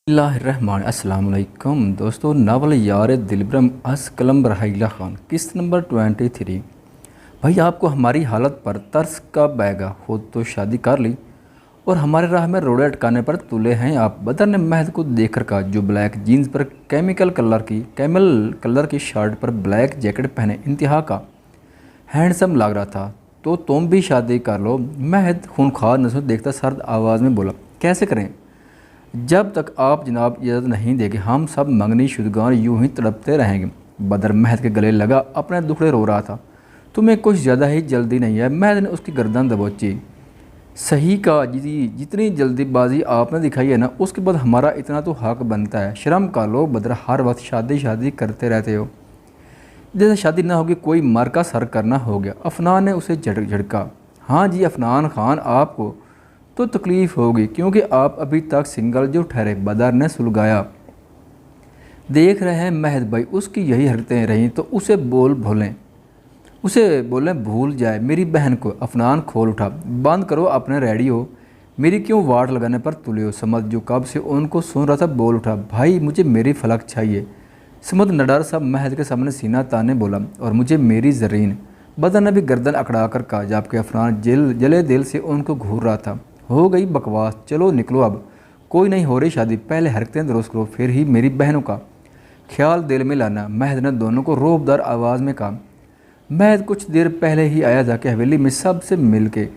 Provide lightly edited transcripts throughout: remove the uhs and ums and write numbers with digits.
अस्सलामुअलैकुम दोस्तों, नावल यार दिलब्रम अस कलम रहीला ख़ान किस्त नंबर 23। भाई आपको हमारी हालत पर तरस कब आएगा? खुद तो शादी कर ली और हमारे राह में रोड़े अटकाने पर तुले हैं आप। बदर ने महद को देखकर कहा, जो ब्लैक जीन्स पर कैमल कलर की शर्ट पर ब्लैक जैकेट पहने इंतहा का हैंडसम लग रहा था। तो तुम भी शादी कर लो। महद खूनखार नजरों देखता सर्द आवाज़ में बोला, कैसे करें? जब तक आप जनाब इजाज़त नहीं देंगे हम सब मंगनी शुदगान यूं ही तड़पते रहेंगे। बदर महद के गले लगा अपने दुखड़े रो रहा था। तुम्हें कुछ ज़्यादा ही जल्दी नहीं है? महद ने उसकी गर्दन दबोची। सही कहा जी, जितनी जल्दीबाजी आपने दिखाई है ना, उसके बाद हमारा इतना तो हक बनता है। शर्म का लो बदर, हर वक्त शादी शादी करते रहते हो। जैसे शादी ना होगी कोई मर का सर करना हो गया। अफनान ने उसे झड़का। हाँ जी अफनान खान, आपको तो तकलीफ़ होगी क्योंकि आप अभी तक सिंगल जो ठहरे। बदर ने सुलगाया। देख रहे हैं महद भाई, उसकी यही हरकतें रहीं तो उसे बोलें भूल जाए मेरी बहन को। अफनान खोल उठा। बंद करो अपने रेडियो, मेरी क्यों वाट लगाने पर तुले हो? समझ जो कब से उनको सुन रहा था बोल उठा, भाई मुझे मेरी फलक चाहिए। समझ नडर सा महद के सामने सीना ताने बोला, और मुझे मेरी ज़रीन। बदर ने भी गर्दन अकड़ा कर कहा, जबकि अफनान जले दिल से उनको घूर रहा था। हो गई बकवास, चलो निकलो अब। कोई नहीं हो रही शादी, पहले हरकतें दुरुस्त करो फिर ही मेरी बहनों का ख्याल दिल में लाना। महद ने दोनों को रोबदार आवाज़ में कहा। महद कुछ देर पहले ही आया था कि हवेली में सबसे मिल के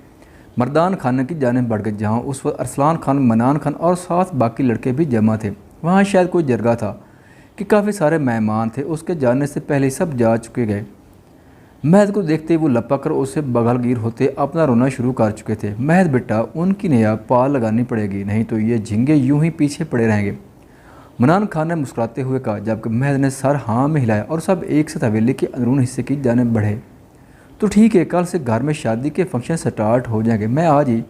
मर्दान खाने की जानिब बढ़ गए, जहाँ उस वक्त अरसलान खान, मनान खान और 7 बाकी लड़के भी जमा थे। वहाँ शायद कोई जरगा था कि काफ़ी सारे मेहमान थे। उसके जाने से पहले ही सब जा चुके गए। महद को देखते वो लपक कर उसे बगलगीर होते अपना रोना शुरू कर चुके थे। महद बेटा, उनकी नया पाल लगानी पड़ेगी, नहीं तो ये झिंगे यूं ही पीछे पड़े रहेंगे। मनान खान ने मुस्कुराते हुए कहा, जबकि महद ने सर हाँ में हिलाया और सब एक साथ हवेली के अंदरून हिस्से की जानिब बढ़े। तो ठीक है, कल से घर में शादी के फंक्शन स्टार्ट हो जाएंगे। मैं आज ही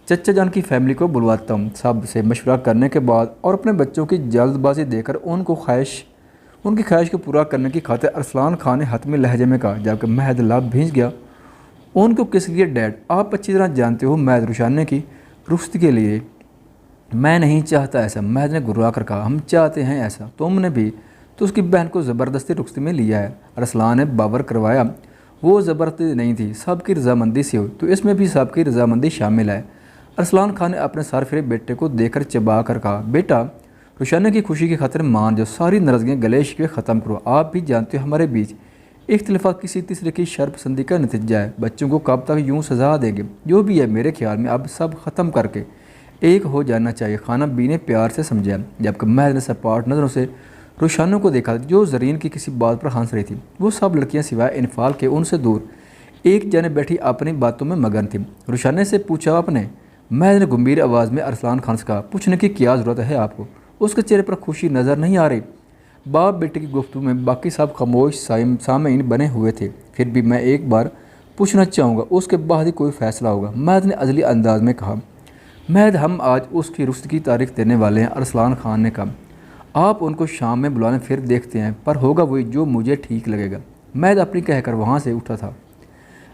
चचा जान की फैमिली को बुलवाता हूँ। सब से मशवरा करने के बाद और अपने बच्चों की जल्दबाजी देकर उनकी ख्वाहिश को पूरा करने की खातिर अरसलान खान ने हतमी लहजे में कहा, जबकि महद लब भींच गया। उनको किस लिए डैड? आप अच्छी तरह जानते हो महद, रुशाने की रुख्सती के लिए। मैं नहीं चाहता ऐसा, महद ने गुर्रा कर कहा। हम चाहते हैं ऐसा, तुमने भी तो उसकी बहन को ज़बरदस्ती रुख्सती में लिया है। अरसलान ने बावर करवाया। वो ज़बरदस्ती नहीं थी, सबकी रजामंदी से हुई, तो इसमें भी सबकी रजामंदी शामिल है। अरसलान खान ने अपने सर फिरे बेटे को देखकर चबा कर कहा, बेटा रुशाना की खुशी की खातिर मान जाओ, सारी नाराज़गियाँ गले शिकवे ख़त्म करो। आप भी जानते हो हमारे बीच इख्तिलाफ़ात किसी तीसरे की शर्पसंदी का नतीजा है। बच्चों को कब तक यूँ सजा देंगे? जो भी है, मेरे ख्याल में अब सब ख़त्म करके एक हो जाना चाहिए। खाना बी ने प्यार से समझाया, जबकि महद ने सपाट नज़रों से रुशाना को देखा जो ज़रीन की किसी बात पर हंस रही थी। वो सब लड़कियाँ सिवाय इनफाल के उनसे दूर एक जने बैठी अपनी बातों में मगन थी। रुशाना से पूछा आपने? महद ने गंभीर आवाज़ में अरसलान खान से कहा, पूछने की क्या ज़रूरत है आपको? उसके चेहरे पर खुशी नज़र नहीं आ रही। बाप बेटे की गुफ्तगू में बाकी सब खामोश सामीन बने हुए थे। फिर भी मैं एक बार पूछना चाहूँगा, उसके बाद ही कोई फ़ैसला होगा, महद ने अजली अंदाज में कहा। महद, हम आज उसकी रुश्त की तारीख देने वाले हैं, अरसलान खान ने कहा। आप उनको शाम में बुलाने फिर देखते हैं, पर होगा वही जो मुझे ठीक लगेगा। महद अपनी कहकर वहाँ से उठा था।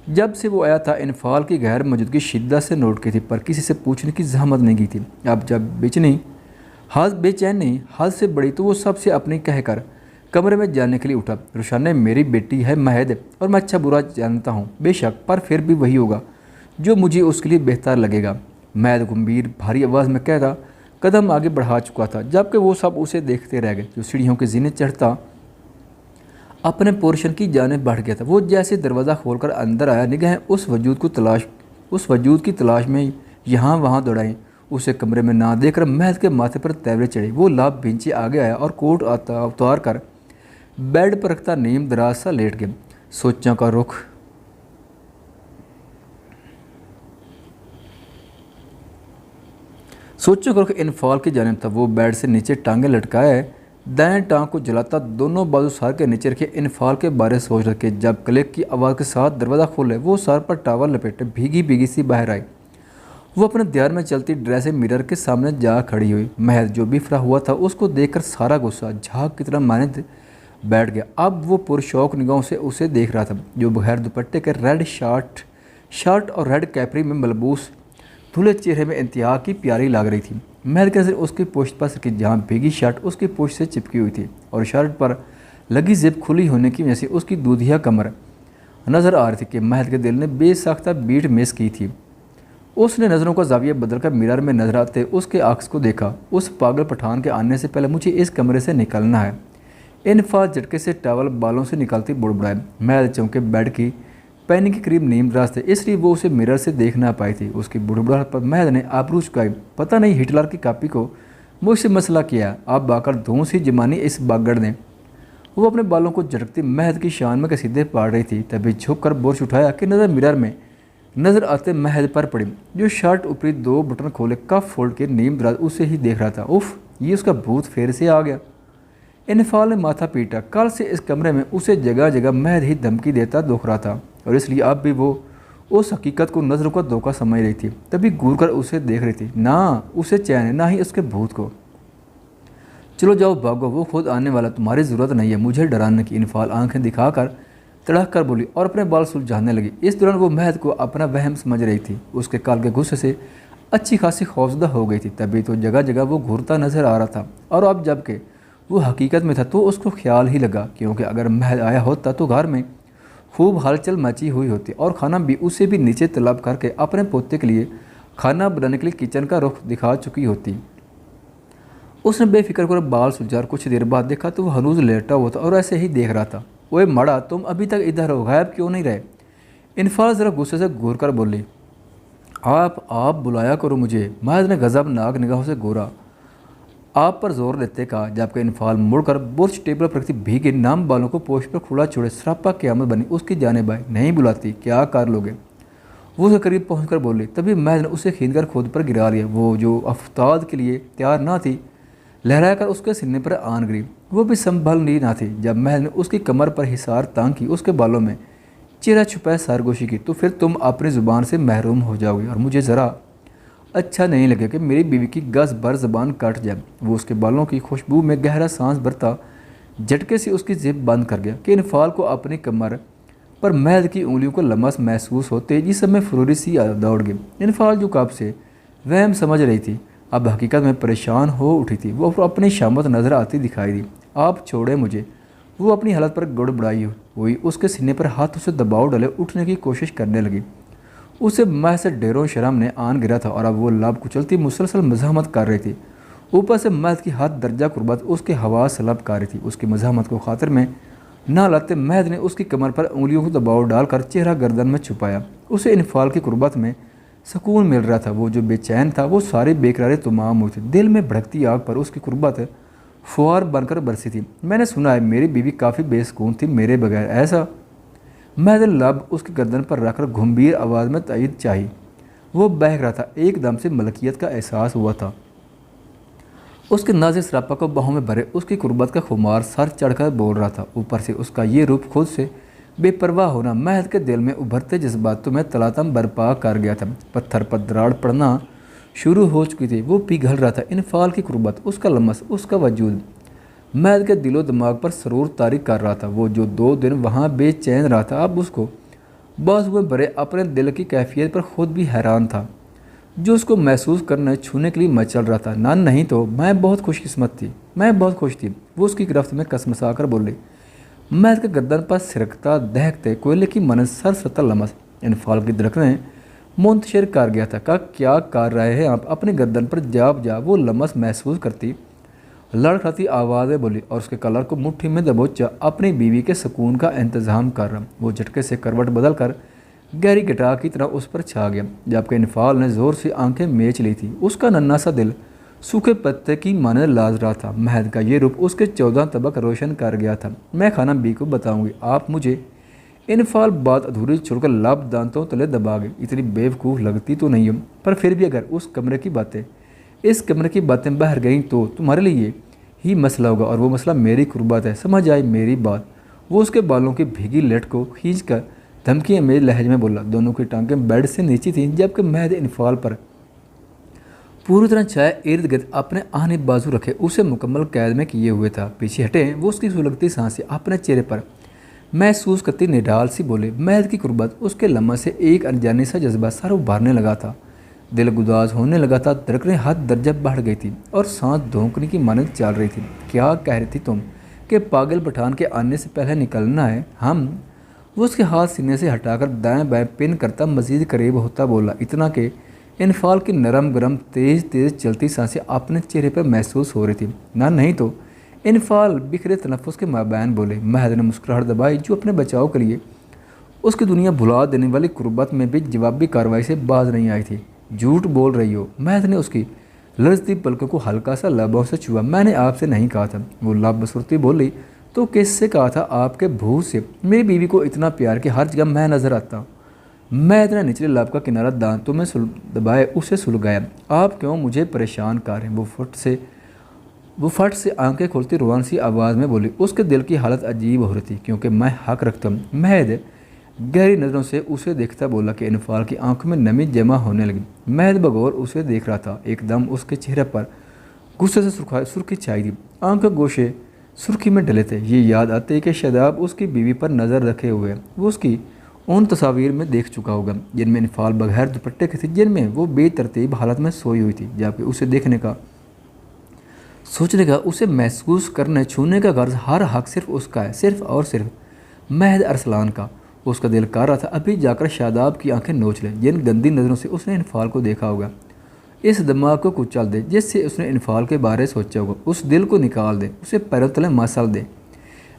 जब से वो आया था इनफाल की गैर मौजूदगी शिद्दत से नोट की थी, पर किसी से पूछने की जहमत नहीं की थी। अब जब बेचैन नहीं, हद से बड़ी, तो वो सबसे अपनी कहकर कमरे में जाने के लिए उठा। रुशाना मेरी बेटी है महद, और मैं अच्छा बुरा जानता हूँ बेशक, पर फिर भी वही होगा जो मुझे उसके लिए बेहतर लगेगा। महद गंभीर भारी आवाज़ में कहता कदम आगे बढ़ा चुका था, जबकि वो सब उसे देखते रह गए। जो सीढ़ियों के ज़ीने चढ़ता अपने पोर्शन की जानिब बढ़ गया था। वो जैसे दरवाज़ा खोलकर अंदर आया, निगाहें उस वजूद की तलाश में यहाँ वहाँ दौड़ाई। उसे कमरे में ना देखकर महद के माथे पर तैवरे चढ़े। वो लाभ भिंचे आगे आया और कोट उतार कर बेड पर रखता नीम दराज सा लेट गया। सोचों का रुख इनफाल की जानिब था। वो बेड से नीचे टांगे लटकाए, दाएं टांग को जलाता दोनों बाजू सर के नीचे रखे इनफाल के बारे सोच रखे। जब क्लिक की आवाज़ के साथ दरवाज़ा खोले, वो सर पर टावल लपेटे भीगी भीगी सी बाहर आई। वो अपने ध्यान में चलती ड्रेसिंग मिरर के सामने जा खड़ी हुई। महद जो बिफरा हुआ था उसको देखकर सारा गुस्सा झाग की तरह माने बैठ गया। अब वो पुरशौक निगाहों से उसे देख रहा था, जो बगैर दुपट्टे के रेड शर्ट और रेड कैपरी में मलबूस धुले चेहरे में इंतहा की प्यारी लग रही थी। महद की नज़र उसकी पोस्ट पर सकी जहाँ भीगी शर्ट उसकी पोस्ट से चिपकी हुई थी और शर्ट पर लगी जिप खुली होने की वजह से उसकी दूधिया कमर नज़र आ रही थी कि महद के दिल ने बेसाख्ता बीट मिस की थी। उसने नज़रों का जाविया बदलकर मिरर में नजर आते उसके अक्स को देखा। उस पागल पठान के आने से पहले मुझे इस कमरे से निकलना है। इनफाल झटके से टॉवल बालों से निकलती बुड़बुड़ाए। महद चौंके बेड की पैनी के करीब नीमराज थे, इसलिए वो उसे मिरर से देख ना पाई थी। उसकी बुड़बुड़ाहट पर महद ने आबरू चुकाई। पता नहीं हिटलर की कापी को मुझसे मसला किया। आप बाकर धूस ही जमानी इस बागड़ ने। वो अपने बालों को झटकती महद की शान में कसीदे पाड़ रही थी, तभी झुक कर बोर्च उठाया कि नज़र मिरर में नज़र आते महद पर पड़ी, जो शर्ट ऊपरी 2 बटन खोले कफ फोल्ड के नीमराज उसे ही देख रहा था। उफ, ये उसका भूत फेर से आ गया। इनफाल ने माथा पीटा। कल से इस कमरे में उसे जगह जगह महद ही धमकी देता दुख रहा था और इसलिए अब भी वो उस हकीकत को नज़रों का धोखा समझ रही थी। तभी घूर कर उसे देख रही थी। ना उसे चैन है, ना ही उसके भूत को। चलो जाओ भागो, वो खुद आने वाला, तुम्हारी ज़रूरत नहीं है मुझे डराने की। इनफाल आंखें दिखाकर तड़क कर बोली और अपने बाल सुलझाने लगी। इस दौरान वो महद को अपना वहम समझ रही थी। उसके काल के गुस्से से अच्छी खासी खौफजदा हो गई थी। तभी तो जगह जगह वो घूरता नजर आ रहा था और अब जबकि वो हकीकत में था तो उसको ख्याल ही लगा, क्योंकि अगर महद आया होता तो घर में खूब हलचल मची हुई होती और खाना भी उसे भी नीचे तलब करके अपने पोते के लिए खाना बनाने के लिए किचन का रुख दिखा चुकी होती। उसने बेफिक्र कर बाल सुलझा। कुछ देर बाद देखा तो वह हनूज लेटा हुआ था और ऐसे ही देख रहा था। ओए मड़ा, तुम अभी तक इधर हो, गायब क्यों नहीं रहे? इनफाल ज़रा गुस्से से घूर कर बोली। आप बुलाया करो मुझे। महद ने गज़बनाक निगाहों से घूरा। आप पर जोर देते कहा, जबकि इनफाल मुड़कर बुर्श टेबल पर रखती भीगे नाम बालों को पोस्ट पर खुला छोड़े सरापा क़यामत बनी उसकी जानिब आई। नहीं बुलाती, क्या कर लोगे? वो उसके करीब पहुंचकर बोली। तभी महद ने उसे खींचकर खुद पर गिरा लिया। वो जो अफ्ताद के लिए तैयार ना थी, लहरा कर उसके सीने पर आन गिरी। वो भी संभल नहीं ना थी। जब महल ने उसकी कमर पर हिसार तांग की, उसके बालों में चेहरा छुपाए सारगोशी की, तो फिर तुम अपनी ज़ुबान से महरूम हो जाओगे और मुझे ज़रा अच्छा नहीं लगे कि मेरी बीवी की गज़ भर ज़बान कट जाए। वो उसके बालों की खुशबू में गहरा सांस भरता झटके से उसकी जिप बंद कर गया कि इनफाल को अपनी कमर पर महल की उंगलियों को लमस महसूस होते जिस समय फुरूरी सी दौड़ गई। इनफाल जो कब से वहम समझ रही थी, अब हकीकत में परेशान हो उठी थी। वो अपनी शामत नज़र आती दिखाई दी। आप छोड़े मुझे। वो अपनी हालत पर गड़बड़ाई हुई उसके सीने पर हाथ उसे दबाव डाले उठने की कोशिश करने लगी। उसे महज से ढेरों शर्म ने आन गिरा था और अब वो लाभ कुचलती मुसलसल मज़ाहमत कर रही थी। ऊपर से महज की हाथ दर्जा कुर्बत उसके हवा सलब कर रही थी। उसकी मज़ाहमत को खातिर में ना लाते महज ने उसकी कमर पर उंगलियों को दबाव डालकर चेहरा गर्दन में छुपाया। उसे इनफाल की कुर्बत में सुकून मिल रहा था। वो जो बेचैन था वो सारी बेकरारी तमाम हुई थी। दिल में भड़कती आग पर उसकी कुर्बत फुआर बनकर बरसी थी। मैंने सुना है मेरी बीवी काफ़ी बेसुकून थी मेरे बगैर, ऐसा? महज लब उसकी गर्दन पर रखकर गंभीर आवाज़ में तईद चाहिए। वो बहक रहा था। एकदम से मलकियत का एहसास हुआ था। उसके नाज़िक सरापा को बाहों में भरे उसकी कुर्बत का खुमार सर चढ़कर बोल रहा था। ऊपर से उसका ये रूप खुद से बेपरवाह होना महद के दिल में उभरते जज्बातों में तलातम बर्पा कर गया था। पत्थर पर दराड़ पड़ना शुरू हो चुकी थी। वो पिघल रहा था। इनफाल की कुर्बत, उसका लमस, उसका वजूद महद के दिलो दिमाग पर सरूर तारिक कर रहा था। वो जो 2 दिन वहाँ बेचैन रहा था, अब उसको बाज़ हुए भरे अपने दिल की कैफियत पर ख़ुद भी हैरान था, जो उसको महसूस करने छूने के लिए मचल रहा था। ना नहीं तो मैं बहुत खुशकिस्मत थी, मैं बहुत खुश थी। वो उसकी गिरफ्त में कसमसा कर बोली। महद के गर्दन पर सिरकता दहकते कोयले की मनस सरसता लमस इनफाल की धड़कनें मुंतशिर कर गया था। क्या कर रहे हैं आप? अपने गर्दन पर जा वो लमस महसूस करती लड़खड़ाती आवाज़ें बोली और उसके कलर को मुट्ठी में दबोचा अपनी बीवी के सुकून का इंतज़ाम कर रहा। वो झटके से करवट बदल कर गहरी गिटार की तरह उस पर छा गया, जबकि इनफाल ने ज़ोर से आंखें मेच ली थी। उसका नन्हा सा दिल सूखे पत्ते की माने लाज रहा था। महद का ये रूप उसके 14 तबक रोशन कर गया था। मैं खाना बी को बताऊंगी, आप मुझे। इनफाल बात अधूरी छोड़कर लब दांतों तले दबा गई। इतनी बेवकूफ़ लगती तो नहीं हूँ, पर फिर भी अगर इस कमरे की बातें बाहर गई तो तुम्हारे लिए ही मसला होगा और वो मसला मेरी कुर्बात है, समझ आई मेरी बात? वो उसके बालों की भीगी लट को खींच कर धमकी मेरे लहजे में बोला। दोनों की टांगें बेड से नीचे थीं, जबकि महद इनफाल पर पूरी तरह छाए इर्द गिर्द अपने आहनी बाजू रखे उसे मुकम्मल कैद में किए हुए था। पीछे हटे वो उसकी सुलगती सांसें अपने चेहरे पर महसूस करती निडाल सी बोले। महद की कुर्बत, उसके लम्हा से एक अनजानी सा जज्बा सर उभारने लगा था। दिल गुदाज होने लगा था, धड़कनें हाथ दर्जा बढ़ गई थी और सांस धोंकने की मानक चल रही थी। क्या कह रही थी तुम कि पागल पठान के आने से पहले निकलना है? हम वो उसके हाथ सीने से हटाकर दाएं बाएं पिन करता मजीद करीब होता बोला, इतना कि इनफाल की नरम गरम तेज़ तेज़ चलती सांसें अपने चेहरे पर महसूस हो रही थी। ना नहीं तो इनफाल बिखरे तनफ़ुस के माबैन बोले। महद ने मुस्कुराहट दबाई जो अपने बचाव के लिए उसकी दुनिया भुला देने वाली कुर्बत में भी जवाबी कार्रवाई से बाज नहीं आई थी। झूठ बोल रही हो। महद ने उसकी लरजती पलकों को हल्का सा लबों से छुआ। मैंने आपसे नहीं कहा था। वो लब बसुरती बोली, तो किससे कहा था? आपके भूत से। मेरी बीवी को इतना प्यार कि हर जगह मैं नज़र आता हूँ। मैं इतना निचले लब का किनारा दांतों में दबाए उसे सुलगाया। आप क्यों मुझे परेशान कर रहे हैं? वो फट से आंखें खोलती रुआन सी आवाज़ में बोली। उसके दिल की हालत अजीब हो रही थी क्योंकि मैं हक रखता हूँ। महद गहरी नज़रों से उसे देखता बोला कि इनफाल की आंखों में नमी जमा होने लगी। महद बगौर उसे देख रहा था। एकदम उसके चेहरे पर गुस्से से सुर्खी छाई थी। आंखों गोशे सुर्खी में डले थे। ये याद आते कि शादाब उसकी बीवी पर नज़र रखे हुए वो उसकी उन तस्वीर में देख चुका होगा जिनमें इनफाल बगैर दुपट्टे के थी, जिनमें वो बेतरतीब हालत में सोई हुई थी। जबकि उसे देखने का, सोचने का, उसे महसूस करने छूने का गर्ज हर हक सिर्फ उसका है, सिर्फ और सिर्फ महद अरसलान का। उसका दिल कर रहा था अभी जाकर शादाब की आंखें नोच ले, जिन गंदी नज़रों से उसने इनफाल को देखा होगा। इस दिमाग को कुचल दे जिससे उसने इनफाल के बारे सोचा होगा। उस दिल को निकाल दे, उसे पैरों तले मसल दे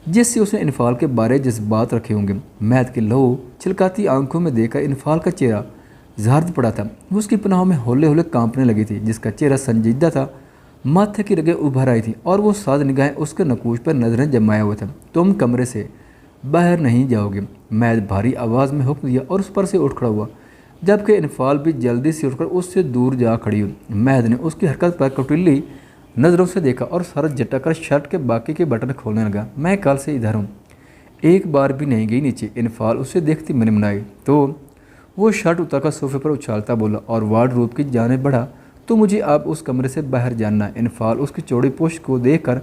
जिससे उसने इनफाल के बारे जज्बात रखे होंगे। महद की लहू छिलकाती आंखों में देखकर इनफाल का चेहरा जर्द पड़ा था। वो उसकी पनाहों में हौले हौले कांपने लगी थी। जिसका चेहरा संजीदा था, माथे की रगें उभर आई थी और वो साद निगाहें उसके नकूश पर नजरें जमाए हुए थे। तुम कमरे से बाहर नहीं जाओगे। महद भारी आवाज़ में हुक्म दिया और उस पर से उठ खड़ा हुआ, जबकि इनफाल भी जल्दी से उठकर उससे दूर जा खड़ी हुई। महद ने उसकी हरकत पर कटुल्ली नज़रों से देखा और सर झटक कर शर्ट के बाकी के बटन खोलने लगा। मैं कल से इधर हूँ, एक बार भी नहीं गई नीचे। इनफाल उसे देखती मनमनाई तो वो शर्ट उतारकर सोफे पर उछालता बोला और वार्डरोब की जाने बढ़ा, तो मुझे अब उस कमरे से बाहर जानना है। इनफाल उसकी चौड़ी पोस्ट को देखकर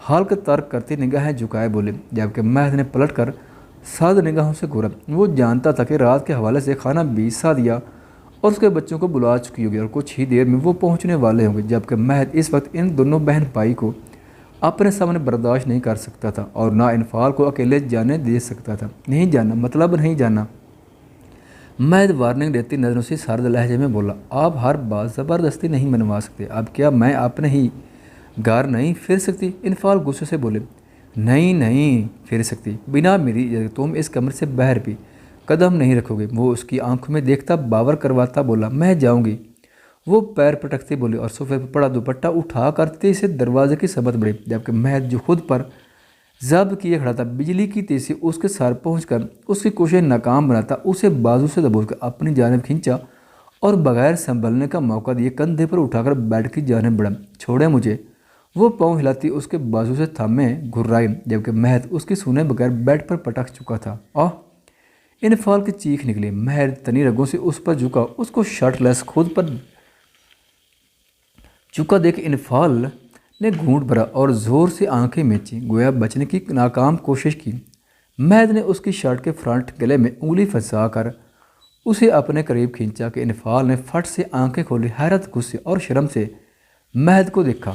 हल्का तर्क करती निगाहें झुकाए बोले, जबकि महद ने पलट कर साद निगाहों से घूरा। वो जानता था कि रात के हवाले से खाना भी सा दिया और उसके बच्चों को बुला चुकी होगी और कुछ ही देर में वो पहुंचने वाले होंगे। जबकि महद इस वक्त इन दोनों बहन भाई को अपने सामने बर्दाश्त नहीं कर सकता था और ना इनफाल को अकेले जाने दे सकता था। नहीं जाना मतलब नहीं जाना। महद वार्निंग देती नज़रों से सर्द लहजे में बोला, आप हर बात ज़बरदस्ती नहीं मनवा सकते। अब क्या मैं अपने ही घर नहीं फिर सकती? इनफाल गुस्से से बोले, नहीं फिर सकती। बिना मेरी इजाज़त तुम इस कमरे से बाहर भी कदम नहीं रखोगे। वो उसकी आंखों में देखता बावर करवाता बोला, मैं जाऊंगी। वो पैर पटकते बोले और सोफे पर पड़ा दुपट्टा उठा करते से दरवाजे की सबत बढ़ी। जबकि महद जो खुद पर जब किए खड़ा था, बिजली की तेज़ी से उसके सर पहुंचकर उसकी कोशिश नाकाम बनाता, उसे बाजू से दबोचकर अपनी जानिब खींचा और बगैर संभलने का मौका दिए कंधे पर उठाकर बेड की जानिब बढ़ा। छोड़े मुझे। वो पाँव हिलाती उसके बाजू से थामे घुर्राई, जबकि महद उसकी सुने बगैर बेड पर पटक चुका था। आह! इनफाल की चीख निकली। महद तनी रगों से उस पर झुका, उसको शर्टलेस खुद पर झुका देख इनफाल ने घूंट भरा और ज़ोर से आंखें मींची, गोया बचने की नाकाम कोशिश की। महद ने उसकी शर्ट के फ्रंट गले में उंगली फंसाकर उसे अपने करीब खींचा कि इनफाल ने फट से आंखें खोली। हैरत, गुस्से और शर्म से महद को देखा।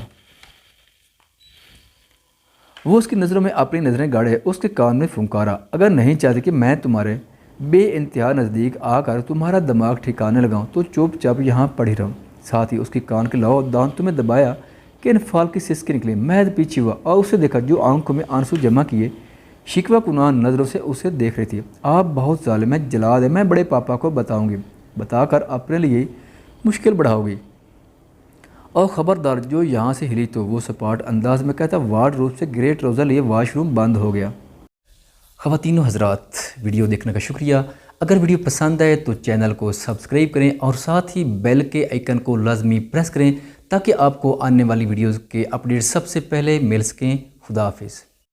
वो उसकी नज़रों में अपनी नज़रें गाड़े उसके कान में फुंकारा, अगर नहीं चाहती कि मैं तुम्हारे बेइंतहा नज़दीक आकर तुम्हारा दिमाग ठिकाने लगाऊं तो चुपचाप यहाँ पड़ी रहूं। साथ ही उसकी कान के लाओ दांतों में दबाया कि इनफाल की सिसकी निकली। महद पीछे हुआ और उसे देखा जो आंखों में आंसू जमा किए शिकवा कुनान नज़रों से उसे देख रही थी। आप बहुत जालिम है, जला दे, मैं बड़े पापा को बताऊँगी, बताकर अपने लिए मुश्किल बढ़ाओगी। और ख़बरदार जो यहाँ से हिली तो वो सपाट अंदाज में कहता वार्डरोब से ग्रे ट्राउज़र लिए वॉशरूम बंद हो गया। ख़वातीनो हज़रात, वीडियो देखने का शुक्रिया। अगर वीडियो पसंद आए तो चैनल को सब्सक्राइब करें और साथ ही बेल के आइकन को लाजमी प्रेस करें ताकि आपको आने वाली वीडियोज़ के अपडेट सबसे पहले मिल सकें। खुदा हाफिज़।